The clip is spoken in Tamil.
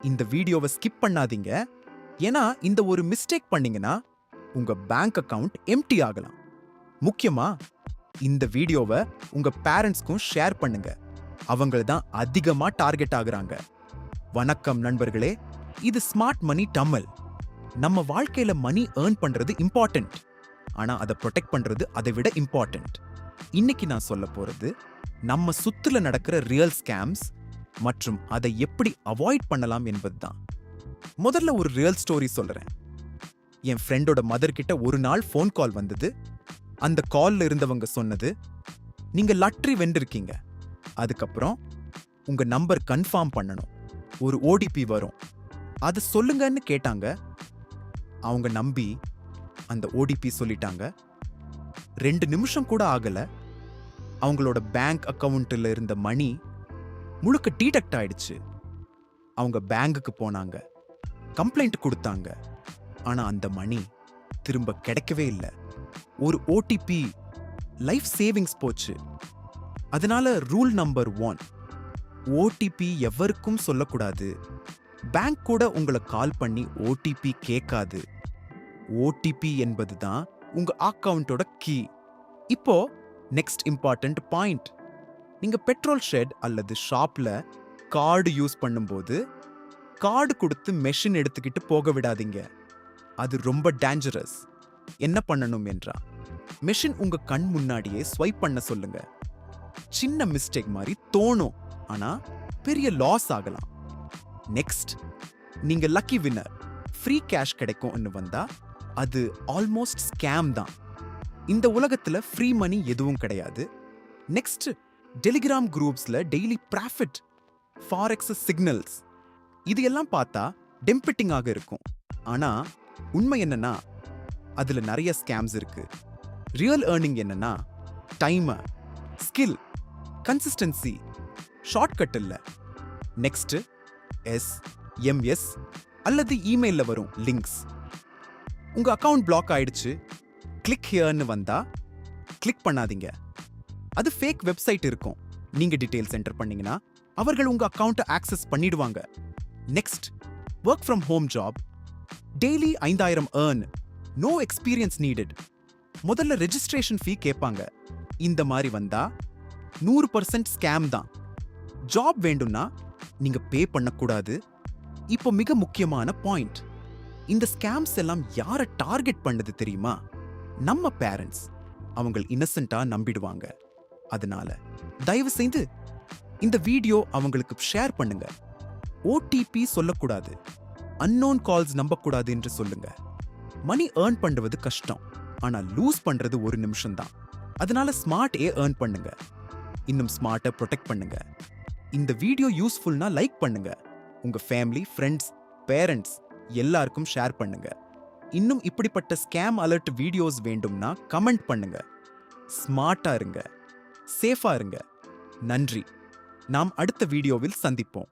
இந்த வீடியோவை ஸ்கிப் பண்ணாதீங்க. ஏன்னா இந்த ஒரு மிஸ்டேக் பண்ணீங்கன்னா உங்க பேங்க் அக்கவுண்ட் எம்டி ஆகலாம். முக்கியமா இந்த வீடியோவை உங்க பேரண்ட்ஸ்க்கும் ஷேர் பண்ணுங்க. அவங்க தான் அதிகமா டார்கெட் ஆகுறாங்க. வணக்கம் நண்பர்களே, இது ஸ்மார்ட் மணி தமிழ். நம்ம வாழ்க்கையில மணி ஏர்ன் பண்றது இம்பார்ட்டன்ட். ஆனா அதை ப்ரொடெக்ட் பண்றது அதை விட இம்பார்ட்டன்ட். இன்னைக்கு நான் சொல்ல போறது நம்ம சுத்துல நடக்கிற ரியல் ஸ்கேம்ஸ் மற்றும் அதை எப்படி அவாய்ட் பண்ணலாம் என்பதுதான். முதல்ல ஒரு ரியல் ஸ்டோரி சொல்றேன். என் ஃப்ரெண்டோட மதர் கிட்ட ஒரு நாள் ஃபோன் கால் வந்தது. அந்த கால்ல இருந்தவங்க சொன்னது, நீங்க லாட்டரி வென்றிருக்கீங்க. அதுக்கப்புறம் உங்க நம்பர் கன்ஃபார்ம் பண்ணணும், ஒரு ஓடிபி வரும், அது சொல்லுங்கன்னு கேட்டாங்க. அவங்க நம்பி அந்த ஓடிபி சொல்லிட்டாங்க. 2 நிமிஷம் கூட ஆகல, அவங்களோட பேங்க் அக்கவுண்ட்ல இருந்த மணி முழுக்க டிடெக்ட் ஆயிடுச்சு. அவங்க பேங்குக்கு போனாங்க, கம்ப்ளைண்ட் கொடுத்தாங்க. ஆனா அந்த மணி திரும்ப கிடைக்கவே இல்லை. ஒரு ஓடிபி லைஃப் சேவிங்ஸ் போச்சு. அதனால ரூல் நம்பர் 1, ஓடிபி எவருக்கும் சொல்லக்கூடாது. பேங்க் கூட உங்களை கால் பண்ணி ஓடிபி கேட்காது. ஓடிபி என்பதுதான் உங்க அக்கவுண்டோட கீ. இப்போ நெக்ஸ்ட் இம்பார்ட்டன்ட் பாயிண்ட். நீங்க பெட்ரோல் ஷெட் அல்லது ஷாப்ல கார்டு யூஸ் பண்ணும்போது கார்டு கொடுத்து மெஷின் எடுத்துக்கிட்டு போக விடாதீங்க. அது ரொம்ப டேஞ்சரஸ். என்ன பண்ணணும் என்றா, மெஷின் உங்க கண் முன்னாடியே ஸ்வைப் பண்ண சொல்லுங்க. சின்ன மிஸ்டேக் மாதிரி தோணும், ஆனா பெரிய லாஸ் ஆகலாம். நெக்ஸ்ட், நீங்க லக்கி வின்னர், ஃப்ரீ கேஷ் கிடைக்கும்னு வந்தா அது ஆல்மோஸ்ட் ஸ்கேம் தான். இந்த உலகத்துல ஃப்ரீ மணி எதுவும் கிடையாது. நெக்ஸ்ட், டெலிகிராம் குரூப்ஸ்ல டெய்லி ப்ராஃபிட், ஃபாரெக்ஸ் சிக்னல்ஸ், இது எல்லாம் பார்த்தா டெம்பிட்டிங் ஆக இருக்கும். ஆனா உண்மை என்னன்னா அதுல நிறைய ஸ்கேம்ஸ் இருக்கு. ரியல் ஏர்னிங் என்னன்னா டைம், ஸ்கில், கன்சிஸ்டன்சி, ஷார்ட்கட் இல்ல. நெக்ஸ்ட், எஸ்எம்எஸ் அல்லது இமெயில்ல வரும் லிங்க்ஸ். உங்க அக்கவுண்ட் பிளாக் ஆயிடுச்சு, கிளிக் ஹியர்னு வந்தா கிளிக் பண்ணாதீங்க. அது ஃபேக் வெப்சைட் இருக்கும். நீங்க டீடைல்ஸ் என்டர் பண்ணீங்கன்னா அவர்கள் உங்க அக்கவுண்ட்டை ஆக்சஸ் பண்ணிடுவாங்க. Next, work from home job, daily 5000 earn, no experience needed. முதல்ல ரெஜிஸ்ட்ரேஷன் ஃபீ கேட்பாங்க. இந்த மாதிரி வந்தா 100% ஸ்கேம் தான். ஜாப் வேண்டும்னா நீங்க பே பண்ணக்கூடாது. இப்போ மிக முக்கியமான பாயிண்ட், இந்த ஸ்கேம்ஸ் எல்லாம் யாரை டார்கெட் பண்ணது தெரியுமா? நம்ம பேரண்ட்ஸ். அவங்க இன்னசென்ட்டா நம்பிடுவாங்க. அதனால தயவு செய்து இந்த வீடியோ அவங்களுக்கு ஷேர் பண்ணுங்க. ஓடிபி சொல்லக்கூடாது, அன்னோன் கால்ஸ் நம்பக்கூடாது என்று சொல்லுங்க. மணி ஏர்ன் பண்றது கஷ்டம், ஆனா லூஸ் பண்றது 1 நிமிஷம் தான். அதனால ஸ்மார்ட் ஏர்ன் பண்ணுங்க. இன்னும் ஸ்மார்ட்டை ப்ரொடெக்ட் பண்ணுங்க. இந்த வீடியோ யூஸ்ஃபுல்னா லைக் பண்ணுங்க. உங்க ஃபேமிலி, ஃப்ரெண்ட்ஸ், பேரண்ட்ஸ் எல்லாருக்கும் ஷேர் பண்ணுங்க. இன்னும் இப்படிப்பட்ட ஸ்கேம் அலர்ட் வீடியோஸ் வேண்டும்னா கமெண்ட் பண்ணுங்க. ஸ்மார்ட்டா இருங்க, சேஃபா இருங்க. நன்றி. நாம் அடுத்த வீடியோவில் சந்திப்போம்.